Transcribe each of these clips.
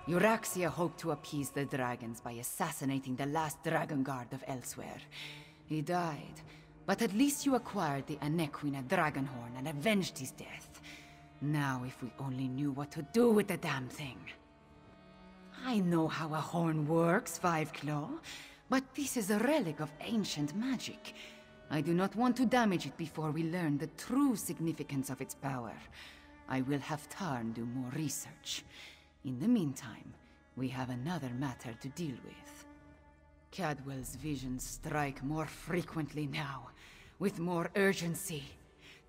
Euraxia hoped to appease the dragons by assassinating the last dragon guard of Elsewhere. He died, but at least you acquired the Anequina Dragonhorn and avenged his death. Now if we only knew what to do with the damn thing. I know how a horn works, Fiveclaw, but this is a relic of ancient magic. I do not want to damage it before we learn the true significance of its power. I will have Tarn do more research. In the meantime, we have another matter to deal with. Cadwell's visions strike more frequently now, with more urgency.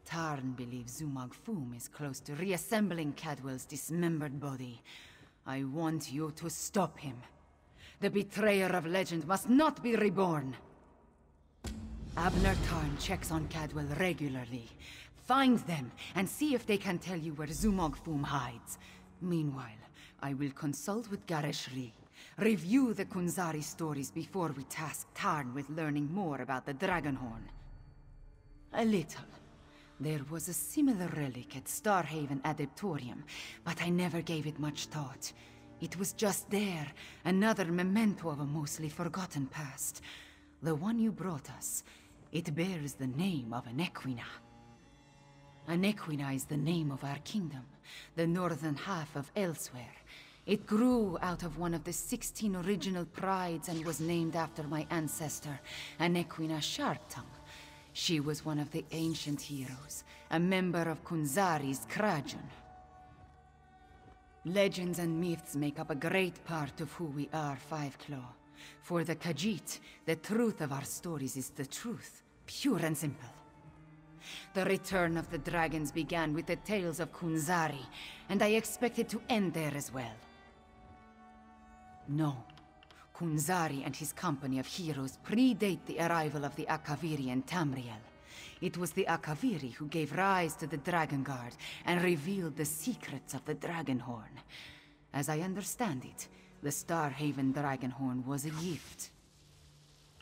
Tarn believes Zumog Foom is close to reassembling Cadwell's dismembered body. I want you to stop him. The betrayer of legend must not be reborn. Abner Tarn checks on Cadwell regularly. Find them and see if they can tell you where Zumog Foom hides. Meanwhile, I will consult with Gareshri. Review the Kunzari stories before we task Tarn with learning more about the Dragonhorn. A little. There was a similar relic at Starhaven Adeptorium, but I never gave it much thought. It was just there, another memento of a mostly forgotten past. The one you brought us, it bears the name of Anequina. Anequina is the name of our kingdom, the northern half of Elsewhere. It grew out of one of the 16 original prides and was named after my ancestor, Anequina Sharptongue. She was one of the ancient heroes, a member of Kunzari's Krajan. Legends and myths make up a great part of who we are, Fiveclaw. For the Khajiit, the truth of our stories is the truth, pure and simple. The return of the dragons began with the tales of Kunzari, and I expect it to end there as well. No. Kunzari and his company of heroes predate the arrival of the Akaviri and Tamriel. It was the Akaviri who gave rise to the Dragon Guard and revealed the secrets of the Dragonhorn. As I understand it, the Starhaven Dragonhorn was a gift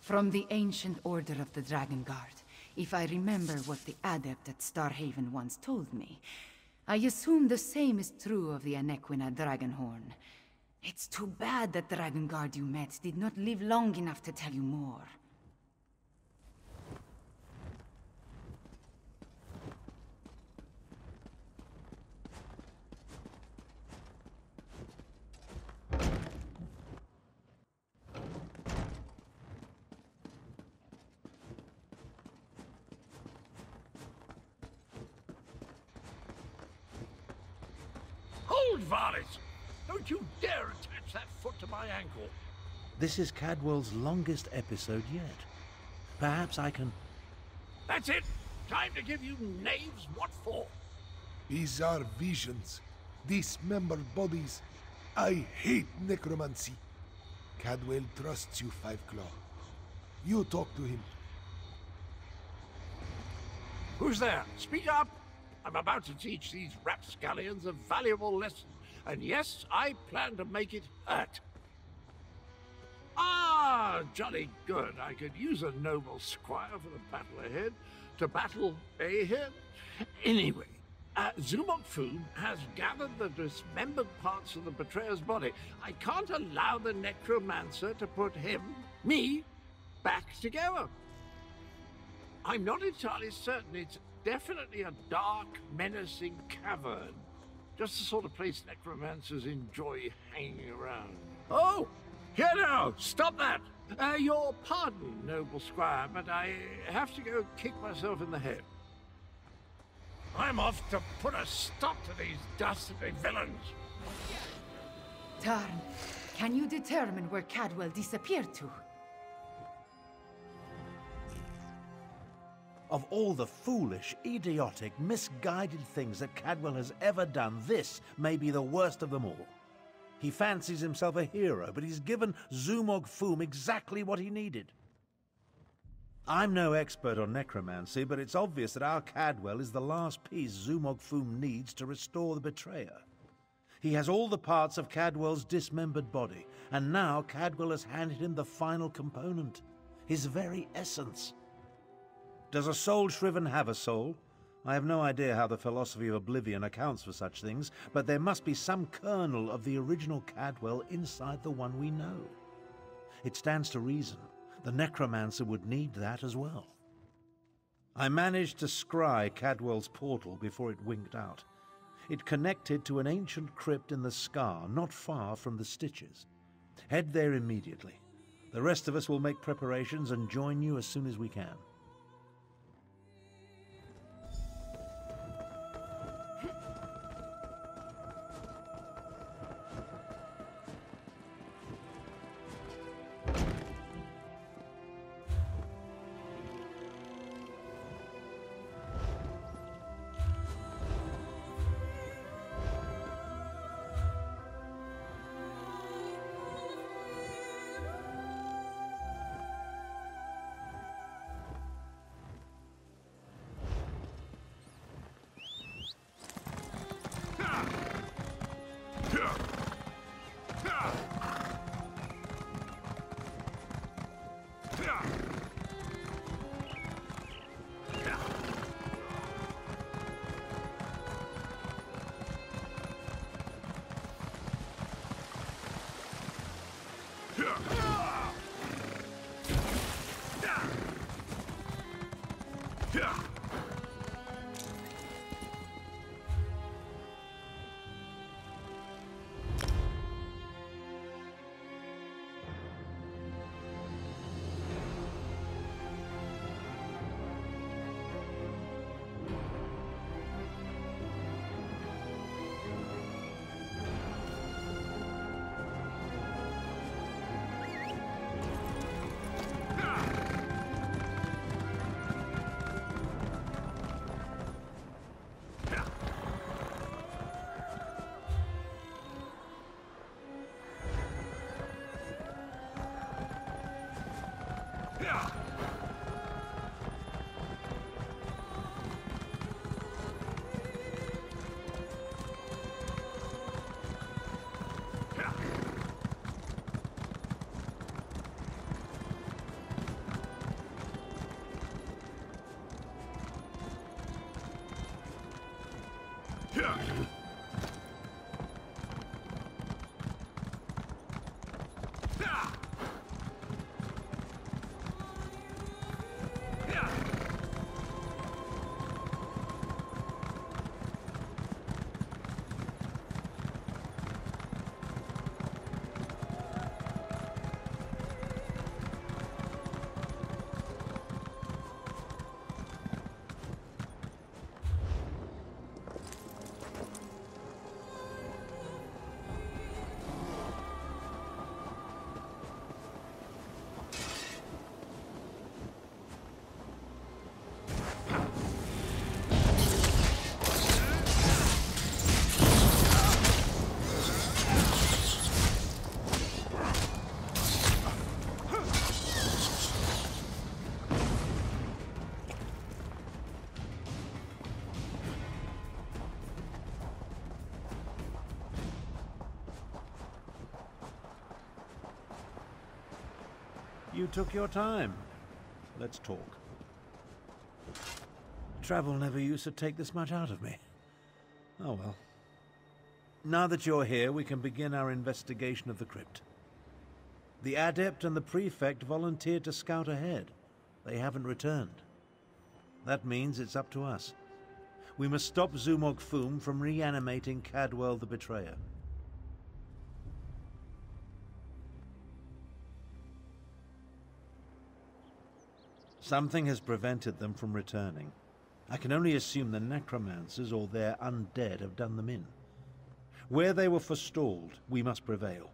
from the ancient order of the Dragon Guard. If I remember what the adept at Starhaven once told me, I assume the same is true of the Anequina Dragonhorn. It's too bad that Dragon Guard you met did not live long enough to tell you more. Hold, varlet! Don't you dare attach that foot to my ankle! This is Cadwell's longest episode yet. Perhaps I can... That's it! Time to give you knaves what for! These are visions. Dismembered bodies. I hate necromancy. Cadwell trusts you, Fiveclaw. You talk to him. Who's there? Speak up! I'm about to teach these rapscallions a valuable lesson. And yes, I plan to make it hurt. Ah, jolly good. I could use a noble squire for the battle ahead. To battle ahead? Anyway, Zumog Foom has gathered the dismembered parts of the betrayer's body. I can't allow the necromancer to put me, back together. I'm not entirely certain. It's definitely a dark, menacing cavern. Just the sort of place necromancers enjoy hanging around. Oh! Here now! Stop that! Your pardon, noble squire, but I have to go kick myself in the head. I'm off to put a stop to these dastardly villains! Tarn, can you determine where Cadwell disappeared to? Of all the foolish, idiotic, misguided things that Cadwell has ever done, this may be the worst of them all. He fancies himself a hero, but he's given Zumog Foom exactly what he needed. I'm no expert on necromancy, but it's obvious that our Cadwell is the last piece Zumog Foom needs to restore the betrayer. He has all the parts of Cadwell's dismembered body, and now Cadwell has handed him the final component, his very essence. Does a soul shriven have a soul? I have no idea how the philosophy of oblivion accounts for such things, but there must be some kernel of the original Cadwell inside the one we know. It stands to reason the necromancer would need that as well. I managed to scry Cadwell's portal before it winked out. It connected to an ancient crypt in the scar, not far from the Stitches. Head there immediately. The rest of us will make preparations and join you as soon as we can. You took your time. Let's talk. Travel never used to take this much out of me. Oh well. Now that you're here, we can begin our investigation of the crypt. The Adept and the Prefect volunteered to scout ahead. They haven't returned. That means it's up to us. We must stop Zumog Foom from reanimating Cadwell the Betrayer. Something has prevented them from returning. I can only assume the necromancers or their undead have done them in. Where they were forestalled, we must prevail.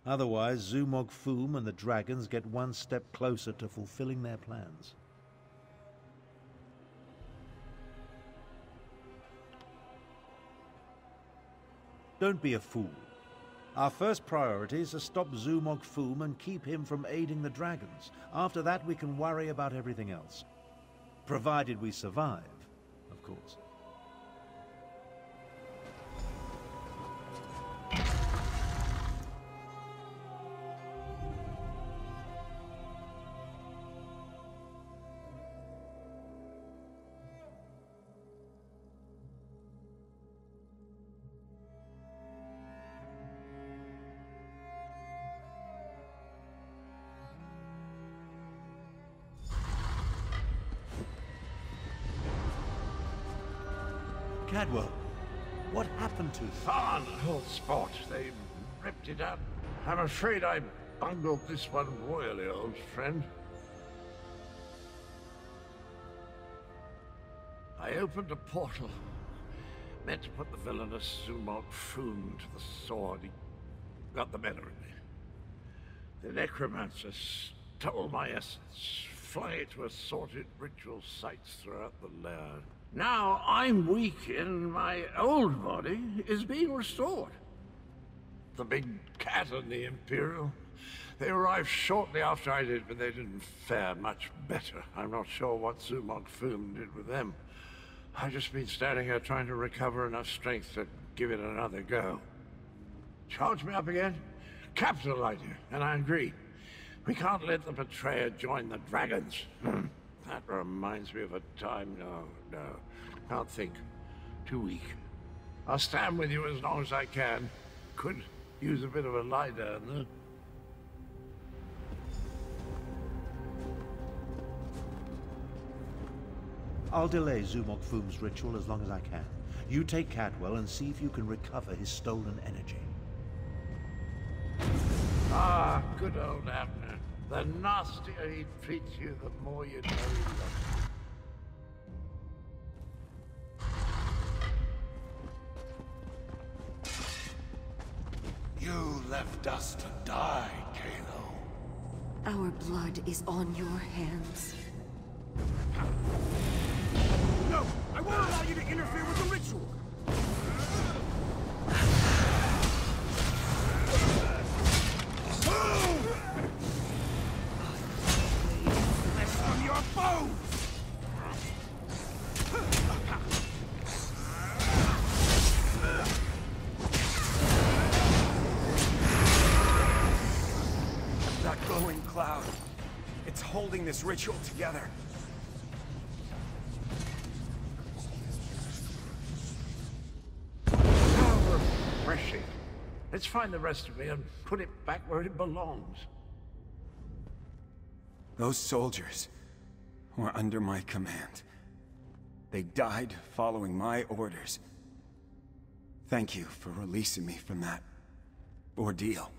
Otherwise, Zumog Foom and the dragons get one step closer to fulfilling their plans. Don't be a fool. Our first priority is to stop Zumog Foom and keep him from aiding the dragons. After that, we can worry about everything else. Provided we survive, of course. Cadwell, what happened to you? On whole spot. They ripped it out. I'm afraid I bungled this one royally, old friend. I opened a portal. Meant to put the villainous Zumog Foom to the sword. He got the better of me. The necromancer stole my essence, flung it to assorted ritual sites throughout the lair. Now I'm weak and my old body is being restored. The big cat and the Imperial, they arrived shortly after I did, but they didn't fare much better. I'm not sure what Zumog Foom did with them. I've just been standing here trying to recover enough strength to give it another go. Charge me up again? Capital idea, and I agree. We can't let the betrayer join the dragons. That reminds me of a time. No. Can't think. Too weak. I'll stand with you as long as I can. Could use a bit of a lie down, though. I'll delay Zumog Foom's ritual as long as I can. You take Cadwell and see if you can recover his stolen energy. Ah, good old Abner. The nastier he treats you, the more you know he loves you. You left us to die, Kalo. Our blood is on your hands. No! I won't allow you to interfere with the ritual! Flesh from your bones! That glowing cloud. It's holding this ritual together. Refreshing. Let's find the rest of me and put it back where it belongs. Those soldiers were under my command. They died following my orders. Thank you for releasing me from that ordeal.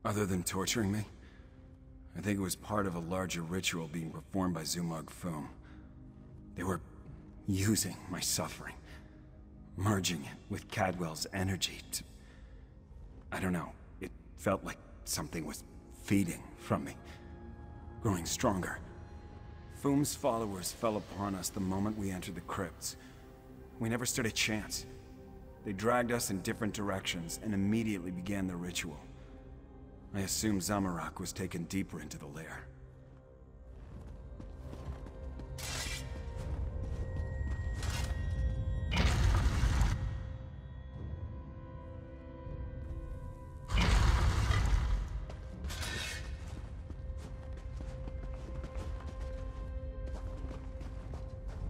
Other than torturing me, I think it was part of a larger ritual being performed by Zumog Foom. They were using my suffering, merging it with Cadwell's energy to... I don't know, it felt like something was feeding from me, growing stronger. Foom's followers fell upon us the moment we entered the crypts. We never stood a chance. They dragged us in different directions and immediately began the ritual. I assume Zamorak was taken deeper into the lair.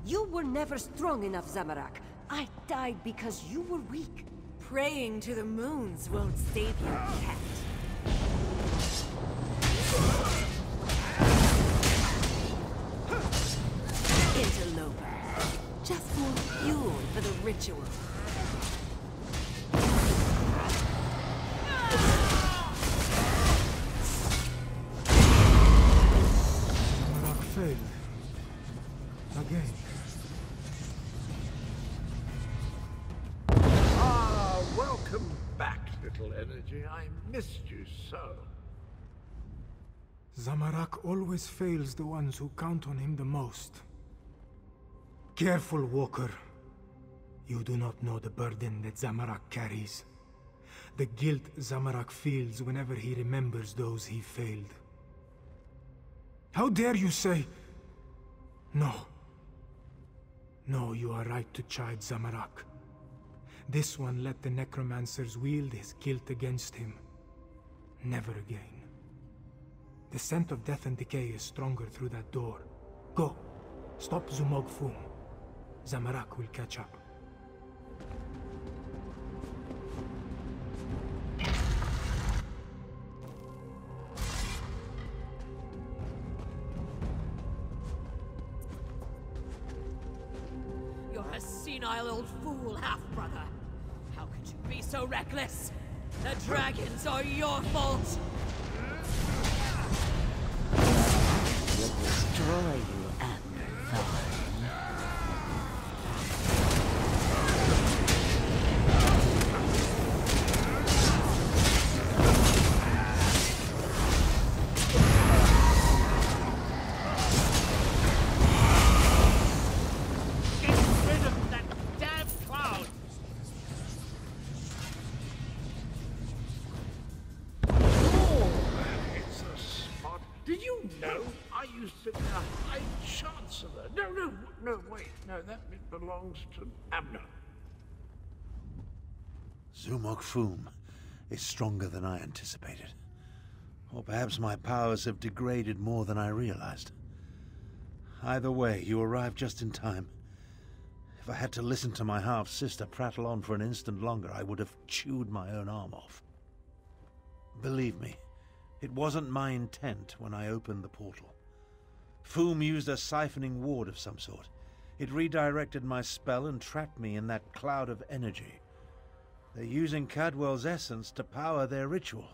You were never strong enough, Zamorak. I died because you were weak. Praying to the moons won't save you, cat. Interloper. Just more fuel for the ritual. Zamorak failed. Again. Welcome back, little energy. I missed you so. Zamorak always fails the ones who count on him the most. Careful, Walker. You do not know the burden that Zamorak carries. The guilt Zamorak feels whenever he remembers those he failed. How dare you say... No. No, you are right to chide Zamorak. This one let the necromancers wield his guilt against him. Never again. The scent of death and decay is stronger through that door. Go. Stop Zumog Foom. Zamorak will catch up. Your a senile old fool, half-brother. How could you be so reckless? The dragons are your fault! Will destroy you and Thorn. No, that bit belongs to Abner. Zumog Foom is stronger than I anticipated. Or perhaps my powers have degraded more than I realized. Either way, you arrived just in time. If I had to listen to my half-sister prattle on for an instant longer, I would have chewed my own arm off. Believe me, it wasn't my intent when I opened the portal. Foom used a siphoning ward of some sort. It redirected my spell and trapped me in that cloud of energy. They're using Cadwell's essence to power their ritual.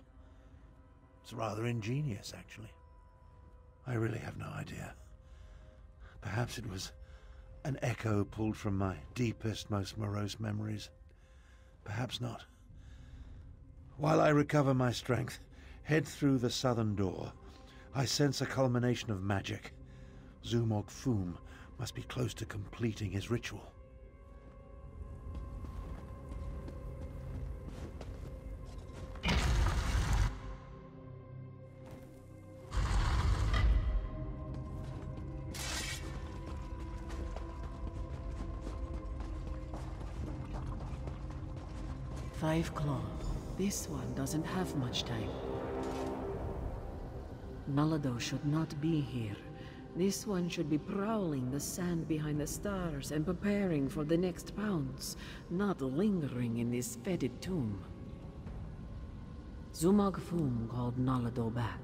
It's rather ingenious, actually. I really have no idea. Perhaps it was an echo pulled from my deepest, most morose memories. Perhaps not. While I recover my strength, head through the southern door, I sense a culmination of magic. Zumog Foom must be close to completing his ritual. Five Claw. This one doesn't have much time. Nalado should not be here. This one should be prowling the sand behind the stars and preparing for the next pounce, not lingering in this fetid tomb. Zumog Foom called Nalado back.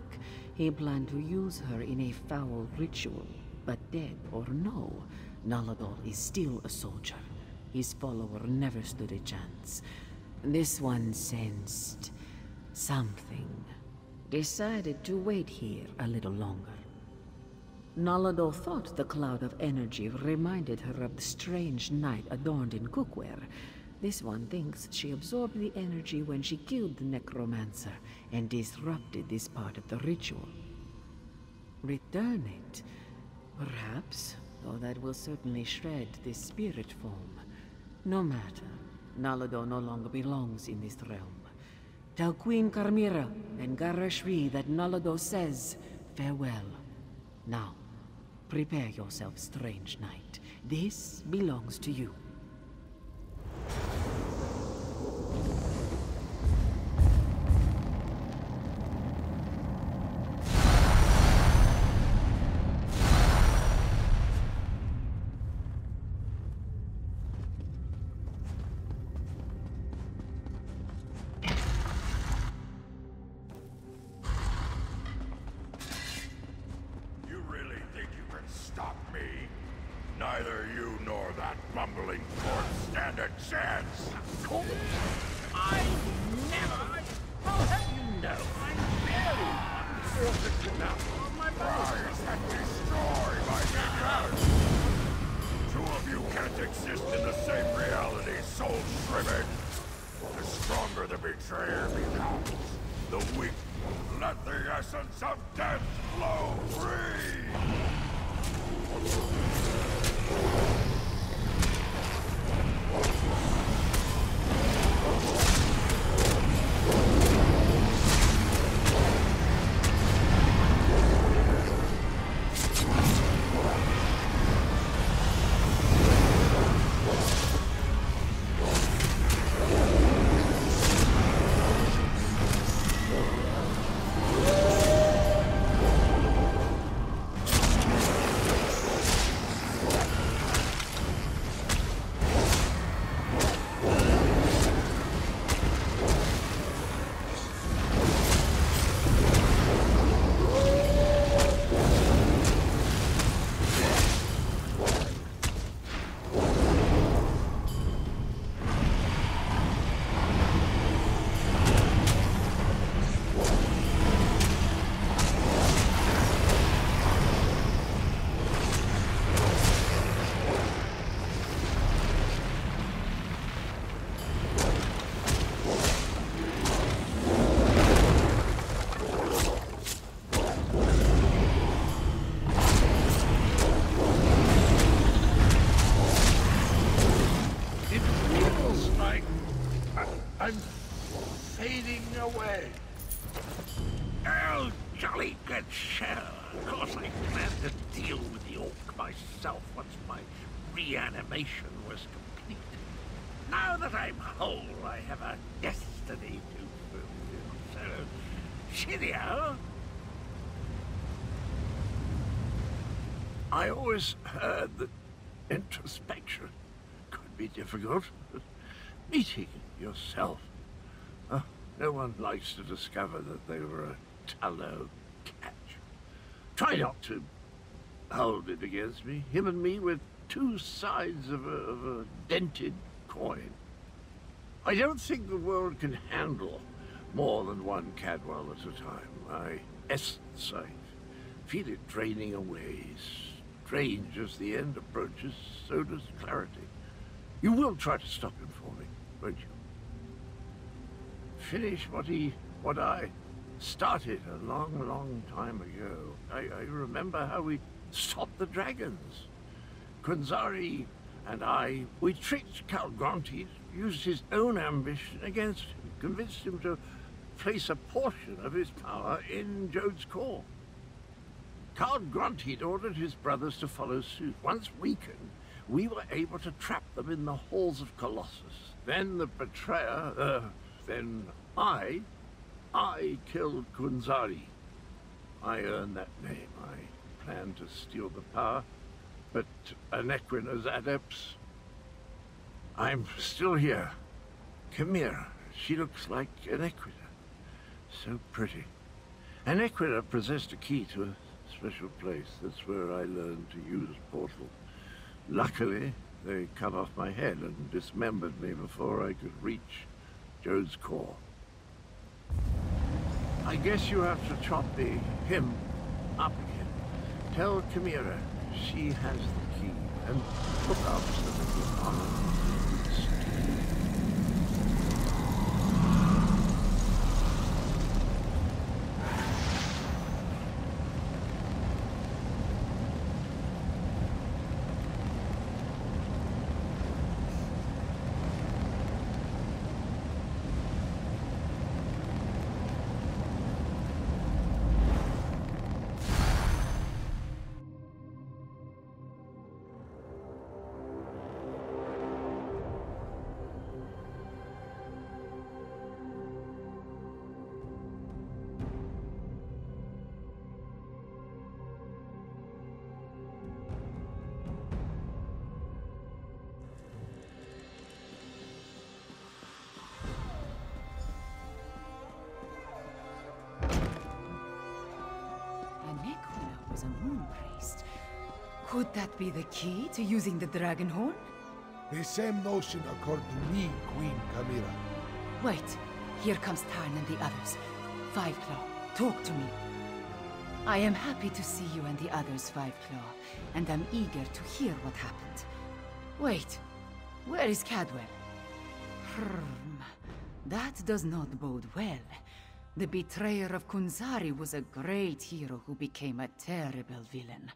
He planned to use her in a foul ritual, but dead or no, Nalado is still a soldier. His follower never stood a chance. This one sensed something. Decided to wait here a little longer. Nalado thought the cloud of energy reminded her of the strange knight adorned in cookware. This one thinks she absorbed the energy when she killed the necromancer and disrupted this part of the ritual. Return it, perhaps, though that will certainly shred this spirit form. No matter, Nalado no longer belongs in this realm. Tell Queen Carmira and Garashri that Nalado says farewell. Now, prepare yourself, strange knight. This belongs to you. Neither you nor that bumbling corpse stand a chance! I never! How have you know? I'm very unfortunate enough on my Rise and destroy my minions! Two of you can't exist in the same reality, soul shriven! The stronger the betrayer becomes, the weak let the essence of death flow free! reanimation was complete. Now that I'm whole, I have a destiny to fulfill. So, cheerio! I always heard that introspection could be difficult. Meeting yourself. No one likes to discover that they were a tallow catch. Try not to hold it against me. Him and me were two sides of a dented coin. I don't think the world can handle more than one Cadwell at a time. My essence, I feel it draining away. Strange as the end approaches, so does clarity. You will try to stop him for me, won't you? Finish what I started a long, long time ago. I remember how we stopped the dragons. Kunzari and we tricked Calgronti, used his own ambition against him, convinced him to place a portion of his power in Jode's core. Calgronti ordered his brothers to follow suit. Once weakened, we were able to trap them in the halls of Colossus. Then the betrayer, then I killed Kunzari. I earned that name. I planned to steal the power, but Anequina's adepts... I'm still here. Chimera. She looks like Anequina. So pretty. Anequina possessed a key to a special place. That's where I learned to use portal. Luckily, they cut off my head and dismembered me before I could reach Jode's core. I guess you have to chop him up again. Tell Chimera she has the key, and look out so that your honor. Was a moon priest. Could that be the key to using the dragon horn? The same notion occurred to me, Queen Chimera. Wait, here comes Tarn and the others. Fiveclaw, talk to me. I am happy to see you and the others, Fiveclaw, and I'm eager to hear what happened. Wait, where is Cadwell? That does not bode well. The betrayer of Kunzari was a great hero who became a terrible villain.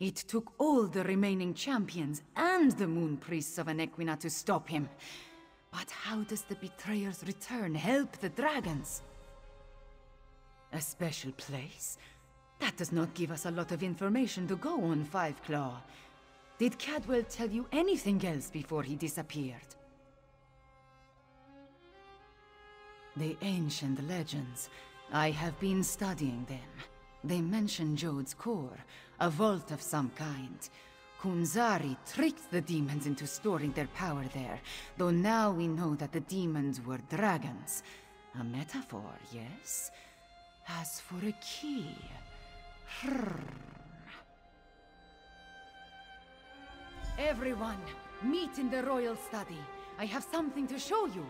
It took all the remaining champions and the moon priests of Anequina to stop him. But how does the betrayer's return help the dragons? A special place? That does not give us a lot of information to go on, Fiveclaw. Did Cadwell tell you anything else before he disappeared? The ancient legends. I have been studying them. They mention Jode's core, a vault of some kind. Kunzari tricked the demons into storing their power there, though now we know that the demons were dragons. A metaphor, yes? As for a key... Everyone, meet in the royal study. I have something to show you.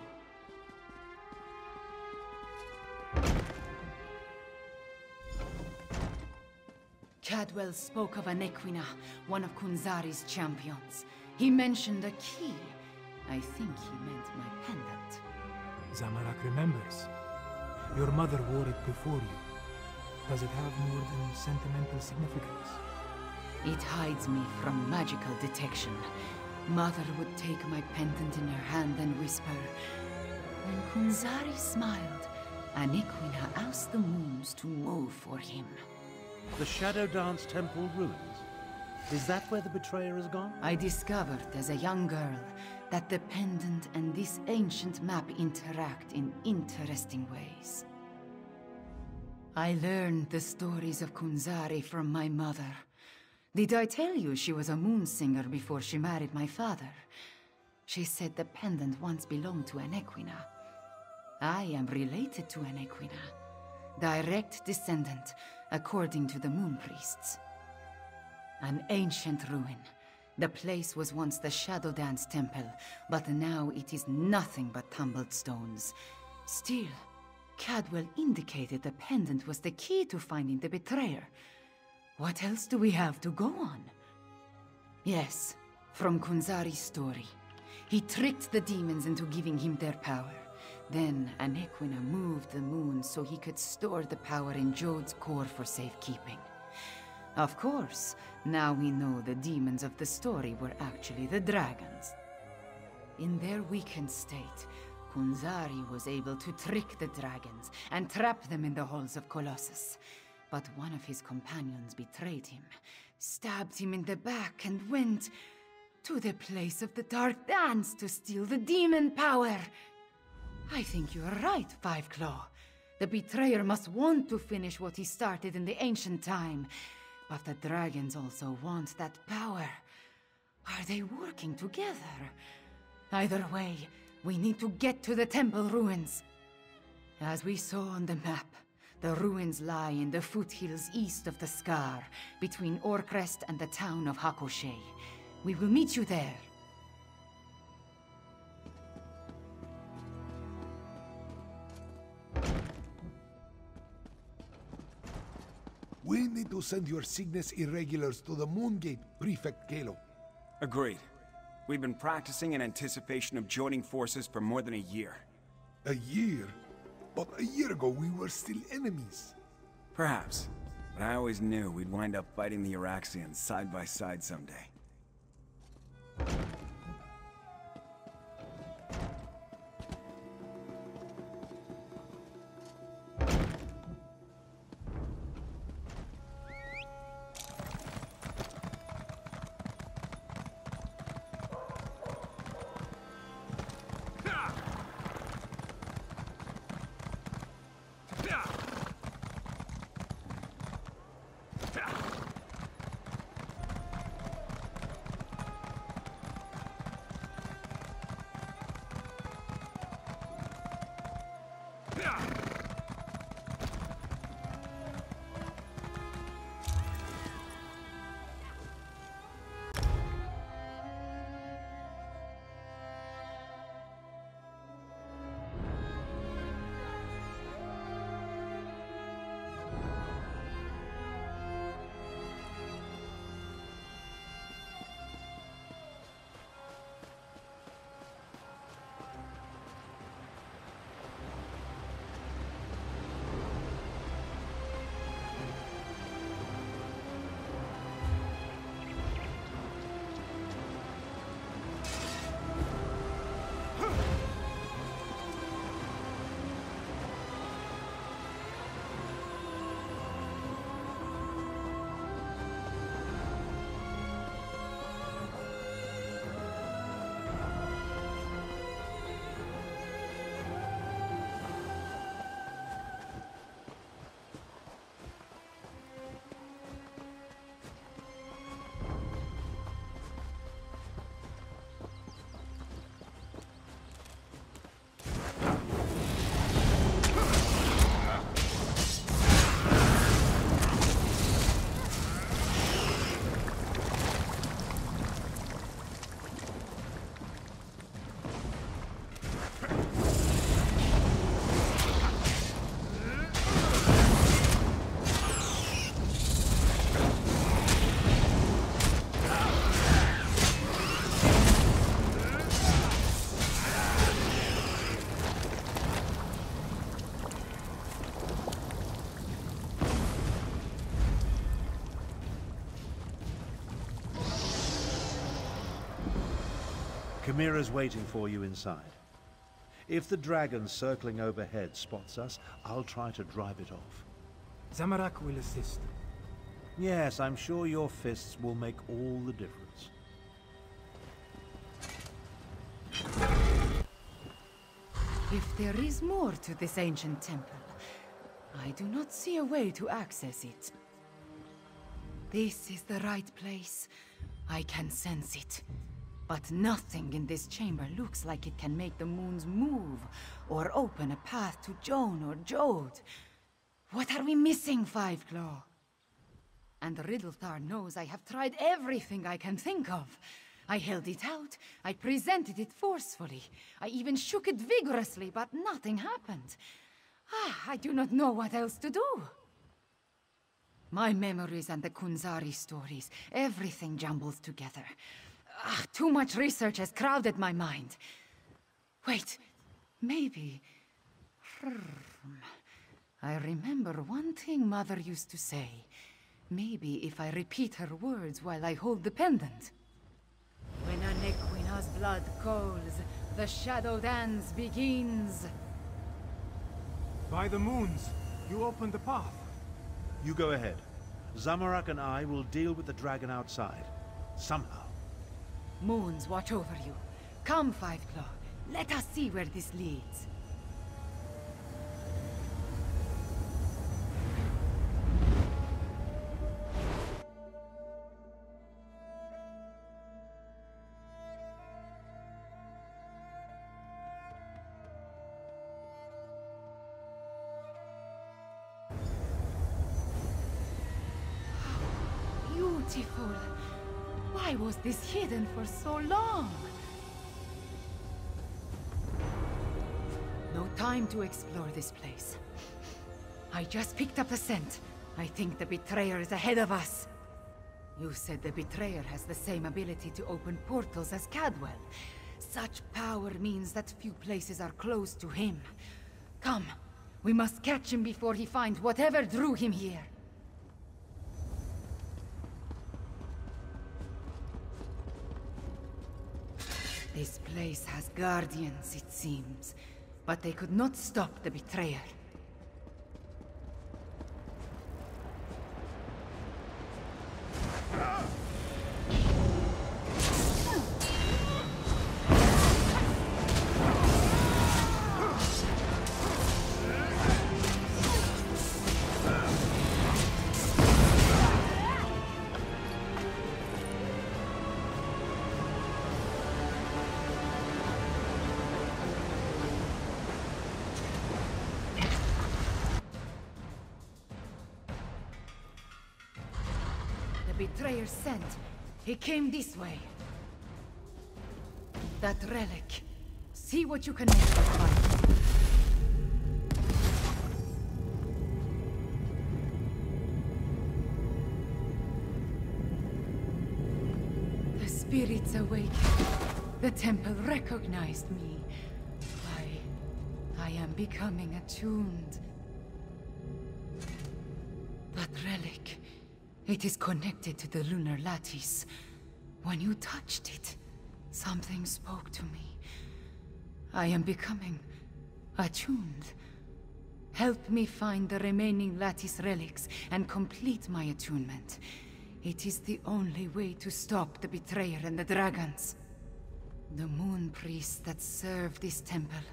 Cadwell spoke of Anequina, one of Kunzari's champions. He mentioned a key. I think he meant my pendant. Zamorak remembers. Your mother wore it before you. Does it have more than sentimental significance? It hides me from magical detection. Mother would take my pendant in her hand and whisper, "When Kunzari smiled, Anequina asked the moons to move for him." The Shadow Dance Temple ruins? Is that where the betrayer has gone? I discovered as a young girl that the pendant and this ancient map interact in interesting ways. I learned the stories of Kunzari from my mother. Did I tell you she was a moon singer before she married my father? She said the pendant once belonged to Anequina. I am related to Anequina. Direct descendant, according to the moon priests. An ancient ruin. The place was once the Shadow Dance Temple, but now it is nothing but tumbled stones. Still, Cadwell indicated the pendant was the key to finding the betrayer. What else do we have to go on? Yes, from Kunzari's story. He tricked the demons into giving him their power. Then Anequina moved the moon so he could store the power in Jode's core for safekeeping. Of course, now we know the demons of the story were actually the dragons. In their weakened state, Kunzari was able to trick the dragons and trap them in the halls of Colossus. But one of his companions betrayed him, stabbed him in the back, and went to the place of the Dark Dance to steal the demon power. I think you are right, Five Claw. The betrayer must want to finish what he started in the ancient time. But the dragons also want that power. Are they working together? Either way, we need to get to the temple ruins. As we saw on the map, the ruins lie in the foothills east of the Scar, between Orcrest and the town of Hakoshe. We will meet you there. We need to send your Cygnus Irregulars to the Moongate, Prefect Kalo. Agreed. We've been practicing in anticipation of joining forces for more than a year. A year? But a year ago we were still enemies. Perhaps. But I always knew we'd wind up fighting the Iraxians side by side someday. Chimera's waiting for you inside. If the dragon circling overhead spots us, I'll try to drive it off. Zamorak will assist. Yes, I'm sure your fists will make all the difference. If there is more to this ancient temple, I do not see a way to access it. This is the right place. I can sense it. But nothing in this chamber looks like it can make the moons move, or open a path to Joan or Jode. What are we missing, Fiveclaw? And Riddlethar knows I have tried everything I can think of. I held it out, I presented it forcefully, I even shook it vigorously, but nothing happened. I do not know what else to do. My memories and the Kunzari stories, everything jumbles together. Too much research has crowded my mind. Wait, maybe... I remember one thing Mother used to say. Maybe if I repeat her words while I hold the pendant. When a Nequina's blood calls, the shadow dance begins. By the moons, you opened the path. You go ahead. Zamorak and I will deal with the dragon outside. Somehow. Moons watch over you. Come, Fiveclaw. Let us see where this leads. Beautiful. Why was this hidden for so long? No time to explore this place. I just picked up a scent. I think the Betrayer is ahead of us. You said the Betrayer has the same ability to open portals as Cadwell. Such power means that few places are close to him. Come, we must catch him before he finds whatever drew him here. This place has guardians, it seems. But they could not stop the Betrayer. Betrayer sent. He came this way. That relic. See what you can make of it. The spirits awakened. The temple recognized me. I am becoming attuned. That relic. It is connected to the lunar lattice. When you touched it, something spoke to me. I am becoming attuned. Help me find the remaining lattice relics and complete my attunement. It is the only way to stop the Betrayer and the dragons. The moon priests that served this temple,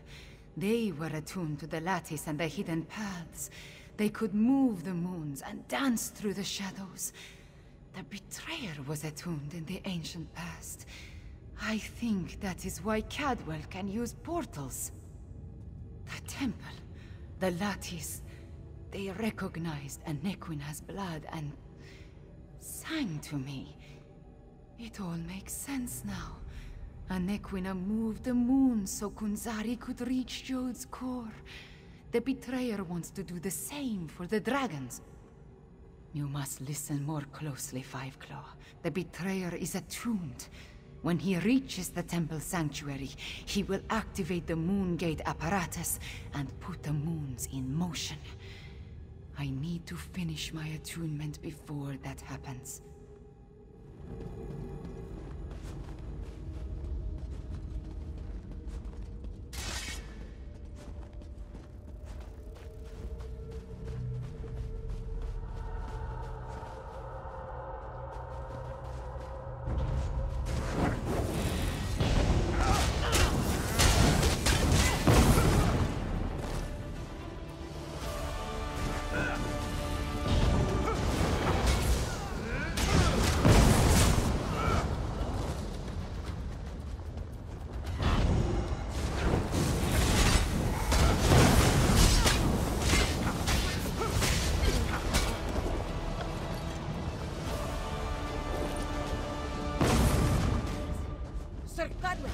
they were attuned to the lattice and the hidden paths. They could move the moons and dance through the shadows. The Betrayer was attuned in the ancient past. I think that is why Cadwell can use portals. The temple, the lattice, they recognized a Nequina's blood and sang to me. It all makes sense now. A Nequina moved the moon so Kunzari could reach Jode's core. The Betrayer wants to do the same for the dragons. You must listen more closely, Fiveclaw. The Betrayer is attuned. When he reaches the temple sanctuary, he will activate the moon gate apparatus and put the moons in motion. I need to finish my attunement before that happens. Sir Cadwell,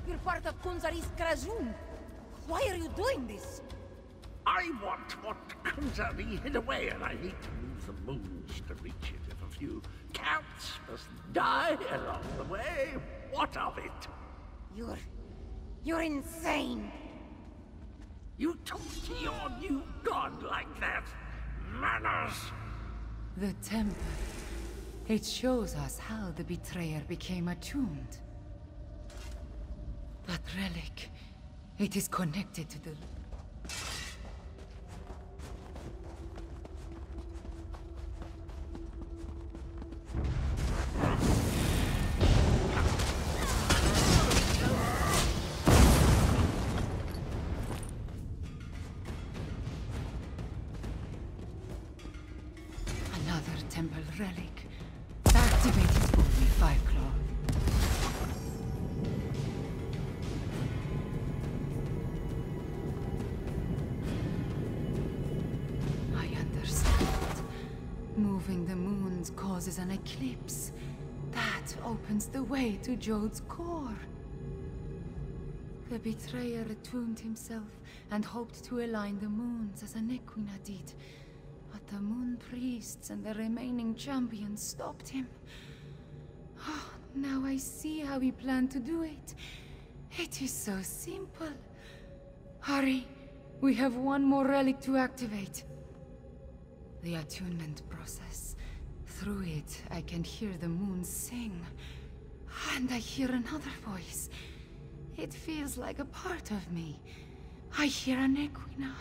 you're part of Kunzari's Krazoon. Why are you doing this? I want what Kunzari hid away, and I need to move the moons to reach it. If a few cats must die along the way, what of it? You're insane! You talk to your new god like that? Manners! The temple. It shows us how the betrayer became attuned. That relic, it is connected to the... Another temple relic. Activated only 5 claw. I understand. Moving the moons causes an eclipse. That opens the way to Jode's core. The betrayer attuned himself and hoped to align the moons as Anequina did. But the moon priests and the remaining champions stopped him. Oh, now I see how he planned to do it. It is so simple. Hurry, we have one more relic to activate. The attunement process. Through it, I can hear the moon sing. And I hear another voice. It feels like a part of me. I hear Anequina,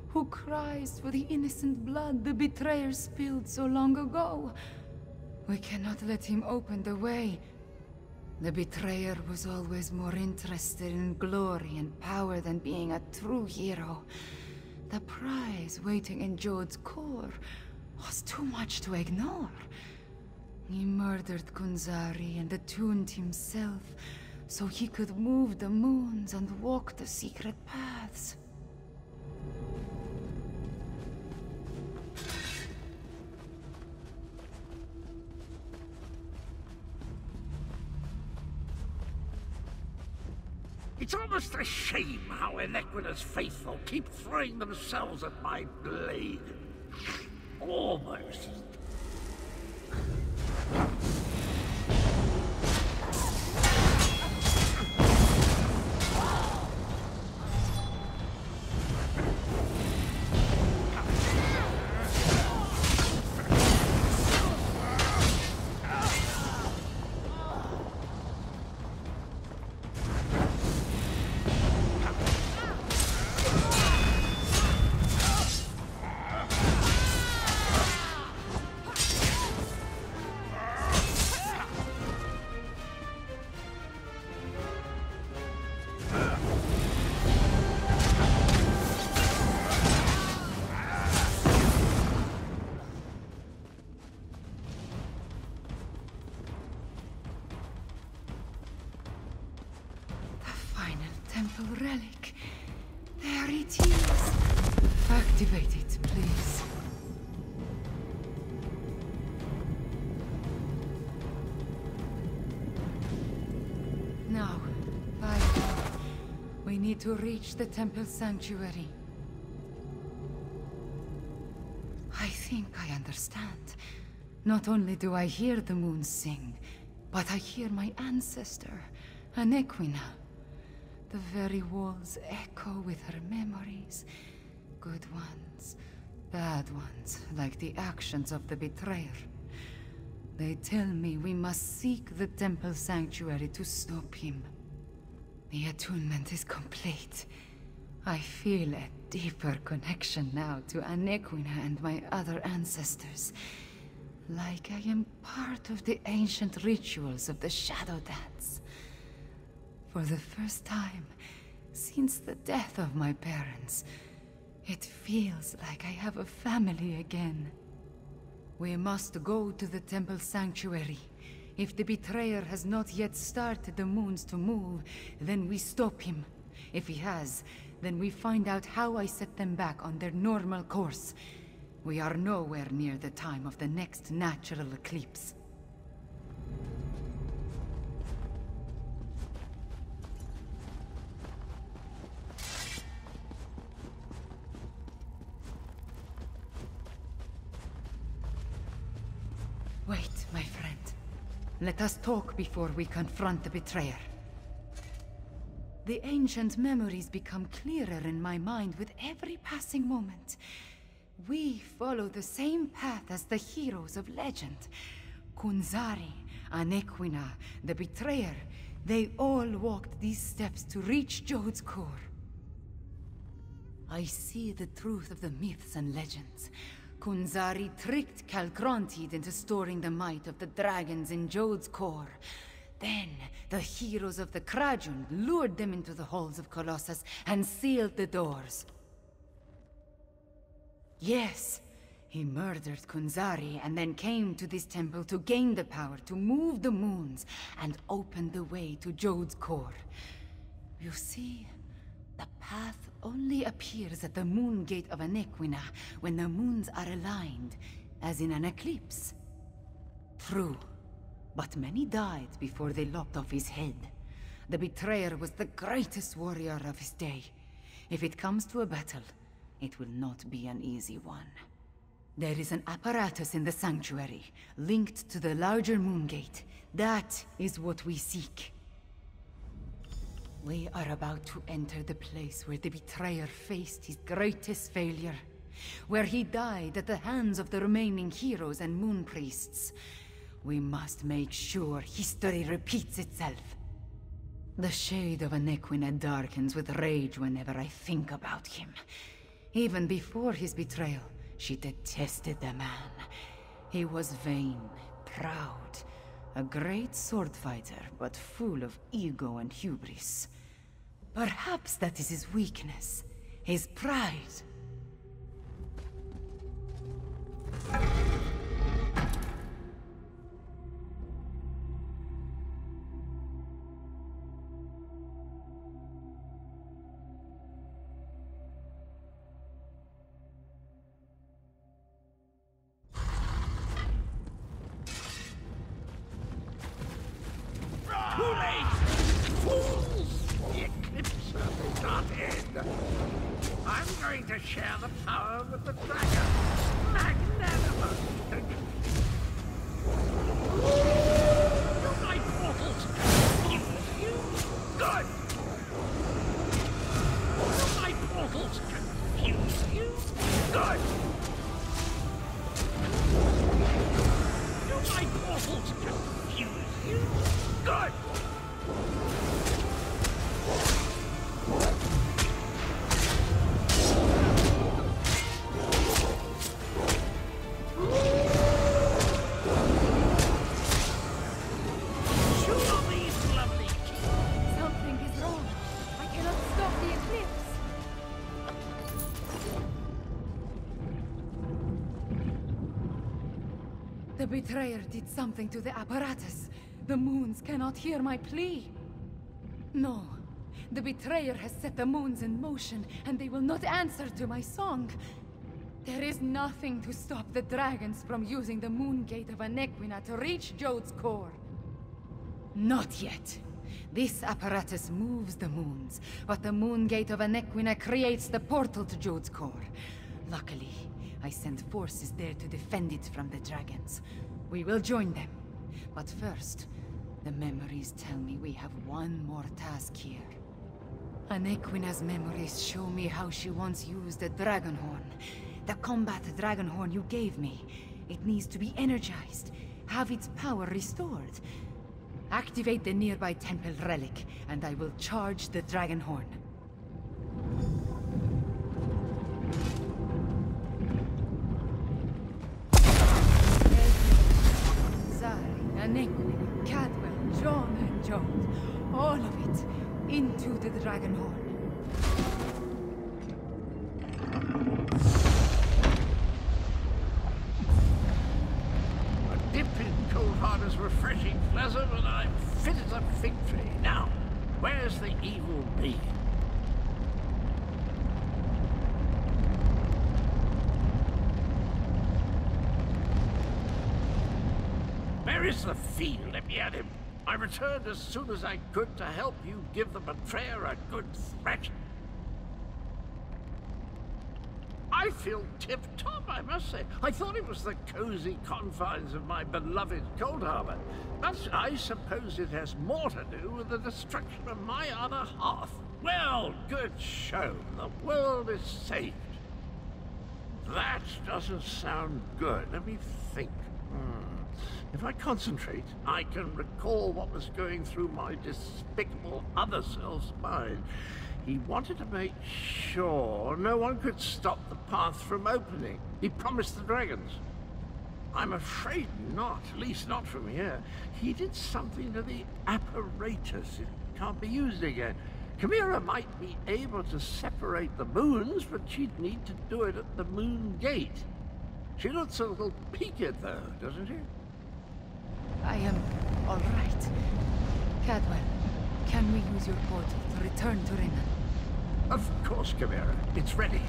who cries for the innocent blood the betrayer spilled so long ago. We cannot let him open the way. The betrayer was always more interested in glory and power than being a true hero. The prize waiting in Jode's core was too much to ignore. He murdered Kunzari and attuned himself so he could move the moons and walk the secret paths. It's almost a shame how Inequina's faithful keep throwing themselves at my blade. Almost. Temple relic. There it is. Activate it, please. Now, we need to reach the temple sanctuary. I think I understand. Not only do I hear the moon sing, but I hear my ancestor, Anequina. The very walls echo with her memories. Good ones, bad ones, like the actions of the betrayer. They tell me we must seek the temple sanctuary to stop him. The attunement is complete. I feel a deeper connection now to Anequina and my other ancestors. Like I am part of the ancient rituals of the Shadow Dance. For the first time since the death of my parents, it feels like I have a family again. We must go to the temple sanctuary. If the betrayer has not yet started the moons to move, then we stop him. If he has, then we find out how I set them back on their normal course. We are nowhere near the time of the next natural eclipse. let us talk before we confront the betrayer. The ancient memories become clearer in my mind with every passing moment. We follow the same path as the heroes of legend. Kunzari, Anequina, the betrayer, they all walked these steps to reach Jode's core. I see the truth of the myths and legends. Kunzari tricked Calgrontiid into storing the might of the dragons in Jode's core. Then, the heroes of the Krajun lured them into the halls of Colossus and sealed the doors. Yes, he murdered Kunzari and then came to this temple to gain the power to move the moons and open the way to Jode's core. You see, the path only appears at the moon gate of Anequina when the moons are aligned, as in an eclipse. True, but many died before they lopped off his head. The betrayer was the greatest warrior of his day. If it comes to a battle, it will not be an easy one. There is an apparatus in the sanctuary, linked to the larger moon gate. That is what we seek. We are about to enter the place where the betrayer faced his greatest failure. Where he died at the hands of the remaining heroes and moon priests. We must make sure history repeats itself. The shade of Anequina darkens with rage whenever I think about him. Even before his betrayal, she detested the man. He was vain, proud, a great sword fighter, but full of ego and hubris. Perhaps that is his weakness, his pride. Too late! Fools! The eclipse will not end. I'm going to share the power with the dragon. Magnanimous! Do my portals confuse you? Good! Do my portals confuse you? Good! Do my portals confuse you? Good! Something is wrong. I cannot stop the eclipse. The betrayer did something to the apparatus. The moons cannot hear my plea. No. The betrayer has set the moons in motion, and they will not answer to my song. There is nothing to stop the dragons from using the moon gate of Anequina to reach Jode's core. Not yet. This apparatus moves the moons, but the moon gate of Anequina creates the portal to Jode's core. Luckily, I sent forces there to defend it from the dragons. We will join them. But first, the memories tell me we have one more task here. Anequina's memories show me how she once used the Dragonhorn. The combat Dragonhorn you gave me. It needs to be energized, have its power restored. Activate the nearby temple relic, and I will charge the Dragonhorn. Zari, Anequina, Cadwell, John and Jode. All of it into the Dragonhorn. A dip in cold water is refreshing, pleasant, and I'm fit as a fig tree. Now, where's the evil bee? Where is the fiend? Let me at him. I returned as soon as I could to help you give the betrayer a good thrashing. I I feel tip-top, I must say. I thought it was the cozy confines of my beloved Cold Harbor, but I suppose it has more to do with the destruction of my other half. Well, good show. The world is saved. That doesn't sound good. Let me think. If I concentrate, I can recall what was going through my despicable other self's mind. He wanted to make sure no one could stop the path from opening. He promised the dragons. I'm afraid not, at least not from here. He did something to the apparatus. It can't be used again. Chimera might be able to separate the moons, but she'd need to do it at the moon gate. She looks a little peaked, though, doesn't she? I am all right. Cadwell, can we use your portal to return to Rinnan? Of course, Chimera. It's ready.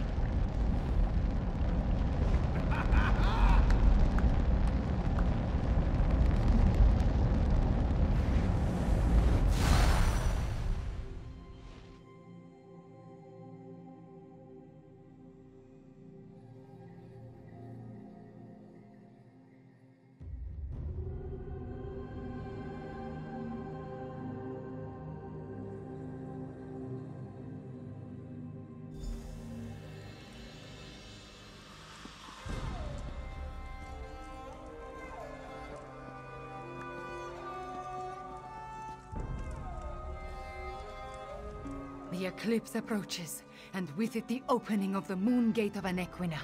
The eclipse approaches, and with it the opening of the moon gate of Anequina.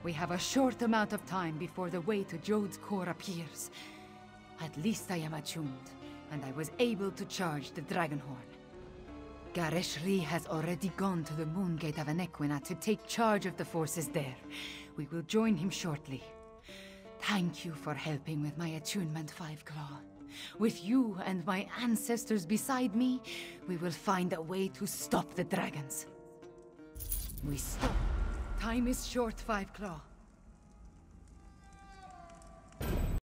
We have a short amount of time before the way to Jode's core appears. At least I am attuned, and I was able to charge the Dragonhorn. Gareshri has already gone to the moon gate of Anequina to take charge of the forces there. We will join him shortly. Thank you for helping with my attunement, Fiveclaw. With you and my ancestors beside me, we will find a way to stop the dragons. We stop. Time is short, Fiveclaw.